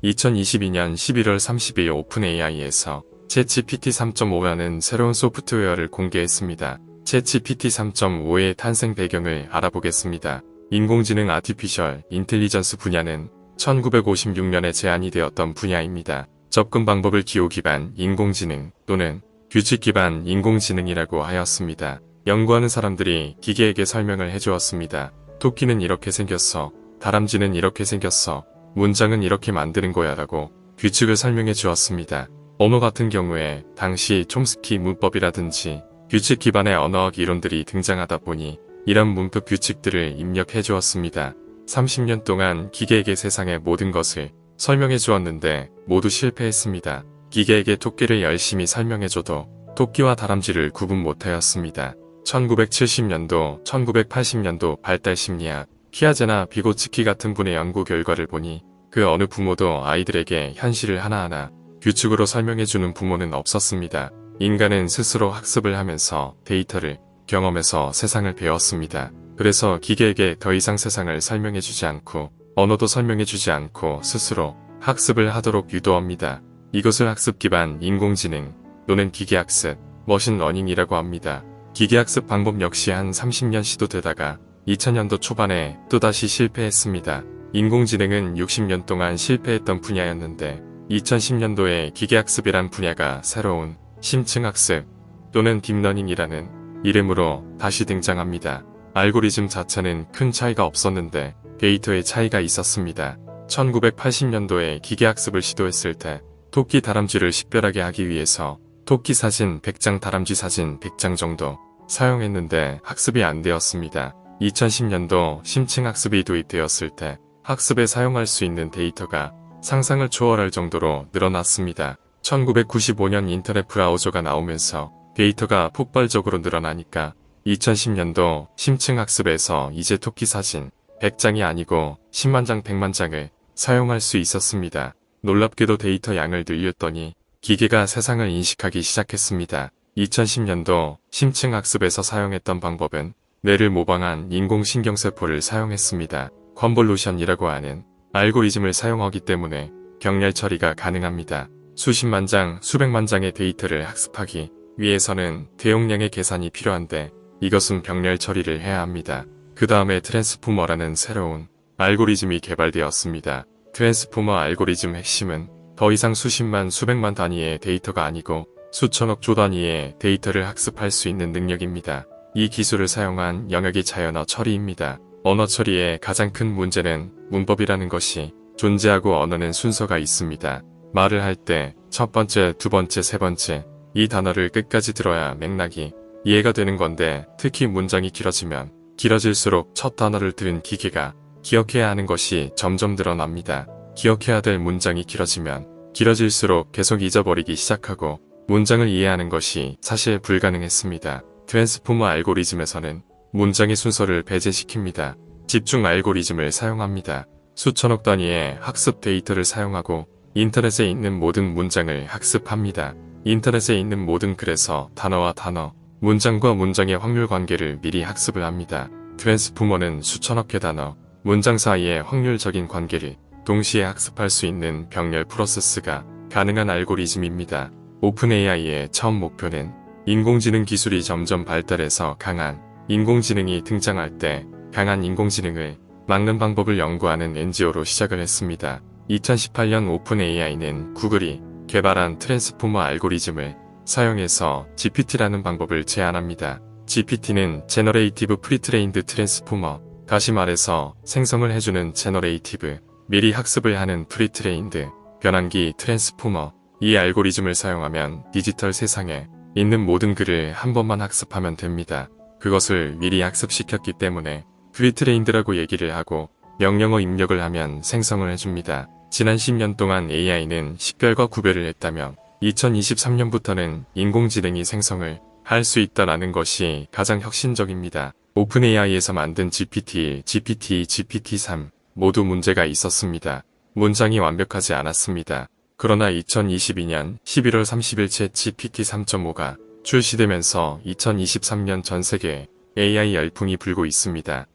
2022년 11월 30일 오픈AI에서 챗GPT 3.5라는 새로운 소프트웨어를 공개했습니다. 챗GPT 3.5의 탄생 배경을 알아보겠습니다. 인공지능 아티피셜 인텔리전스 분야는 1956년에 제안이 되었던 분야입니다. 접근 방법을 기호 기반 인공지능 또는 규칙 기반 인공지능이라고 하였습니다. 연구하는 사람들이 기계에게 설명을 해주었습니다. 토끼는 이렇게 생겼어. 다람쥐는 이렇게 생겼어. 문장은 이렇게 만드는 거야 라고 규칙을 설명해 주었습니다. 언어 같은 경우에 당시 촘스키 문법이라든지 규칙 기반의 언어학 이론들이 등장하다 보니 이런 문법 규칙들을 입력해 주었습니다. 30년 동안 기계에게 세상의 모든 것을 설명해 주었는데 모두 실패했습니다. 기계에게 토끼를 열심히 설명해줘도 토끼와 다람쥐를 구분 못하였습니다. 1970년도, 1980년도 발달 심리학, 피아제나 비고츠키 같은 분의 연구 결과를 보니 그 어느 부모도 아이들에게 현실을 하나하나 규칙으로 설명해주는 부모는 없었습니다. 인간은 스스로 학습을 하면서 데이터를 경험해서 세상을 배웠습니다. 그래서 기계에게 더 이상 세상을 설명해주지 않고 언어도 설명해주지 않고 스스로 학습을 하도록 유도합니다. 이것을 학습 기반 인공지능 또는 기계학습, 머신러닝이라고 합니다. 기계학습 방법 역시 한 30년 시도되다가 2000년도 초반에 또다시 실패했습니다. 인공지능은 60년 동안 실패했던 분야였는데 2010년도에 기계학습이란 분야가 새로운 심층학습 또는 딥러닝이라는 이름으로 다시 등장합니다. 알고리즘 자체는 큰 차이가 없었는데 데이터의 차이가 있었습니다. 1980년도에 기계학습을 시도했을 때 토끼 다람쥐를 식별하게 하기 위해서 토끼 사진 100장 다람쥐 사진 100장 정도 사용했는데 학습이 안 되었습니다. 2010년도 심층학습이 도입되었을 때 학습에 사용할 수 있는 데이터가 상상을 초월할 정도로 늘어났습니다. 1995년 인터넷 브라우저가 나오면서 데이터가 폭발적으로 늘어나니까 2010년도 심층학습에서 이제 토끼 사진 100장이 아니고 10만 장 100만 장을 사용할 수 있었습니다. 놀랍게도 데이터 양을 늘렸더니 기계가 세상을 인식하기 시작했습니다. 2010년도 심층학습에서 사용했던 방법은 뇌를 모방한 인공신경세포를 사용했습니다. 컨볼루션이라고 하는 알고리즘을 사용하기 때문에 경렬 처리가 가능합니다. 수십만 장, 수백만 장의 데이터를 학습하기 위해서는 대용량의 계산이 필요한데 이것은 병렬 처리를 해야 합니다. 그 다음에 트랜스포머라는 새로운 알고리즘이 개발되었습니다. 트랜스포머 알고리즘 핵심은 더 이상 수십만, 수백만 단위의 데이터가 아니고 수천억 조 단위의 데이터를 학습할 수 있는 능력입니다. 이 기술을 사용한 영역이 자연어 처리입니다. 언어 처리의 가장 큰 문제는 문법이라는 것이 존재하고 언어는 순서가 있습니다. 말을 할 때 첫 번째, 두 번째, 세 번째 이 단어를 끝까지 들어야 맥락이 이해가 되는 건데 특히 문장이 길어지면 길어질수록 첫 단어를 들은 기계가 기억해야 하는 것이 점점 늘어납니다. 기억해야 될 문장이 길어지면 길어질수록 계속 잊어버리기 시작하고 문장을 이해하는 것이 사실 불가능했습니다. 트랜스포머 알고리즘에서는 문장의 순서를 배제시킵니다. 집중 알고리즘을 사용합니다. 수천억 단위의 학습 데이터를 사용하고 인터넷에 있는 모든 문장을 학습합니다. 인터넷에 있는 모든 글에서 단어와 단어, 문장과 문장의 확률 관계를 미리 학습을 합니다. 트랜스포머는 수천억 개 단어, 문장 사이의 확률적인 관계를 동시에 학습할 수 있는 병렬 프로세스가 가능한 알고리즘입니다. 오픈AI의 처음 목표는 인공지능 기술이 점점 발달해서 강한 인공지능이 등장할 때 강한 인공지능을 막는 방법을 연구하는 NGO로 시작을 했습니다. 2018년 오픈AI는 구글이 개발한 트랜스포머 알고리즘을 사용해서 GPT라는 방법을 제안합니다. GPT는 제너레이티브 프리트레인드 트랜스포머, 다시 말해서 생성을 해주는 제너레이티브, 미리 학습을 하는 프리트레인드, 변환기 트랜스포머. 이 알고리즘을 사용하면 디지털 세상에 있는 모든 글을 한 번만 학습하면 됩니다. 그것을 미리 학습시켰기 때문에 프리트레인드라고 얘기를 하고 명령어 입력을 하면 생성을 해줍니다. 지난 10년 동안 AI는 식별과 구별을 했다면 2023년부터는 인공지능이 생성을 할 수 있다라는 것이 가장 혁신적입니다. 오픈AI에서 만든 GPT, GPT, GPT-3 모두 문제가 있었습니다. 문장이 완벽하지 않았습니다. 그러나 2022년 11월 30일 챗GPT 3.5가 출시되면서 2023년 전 세계에 AI 열풍이 불고 있습니다.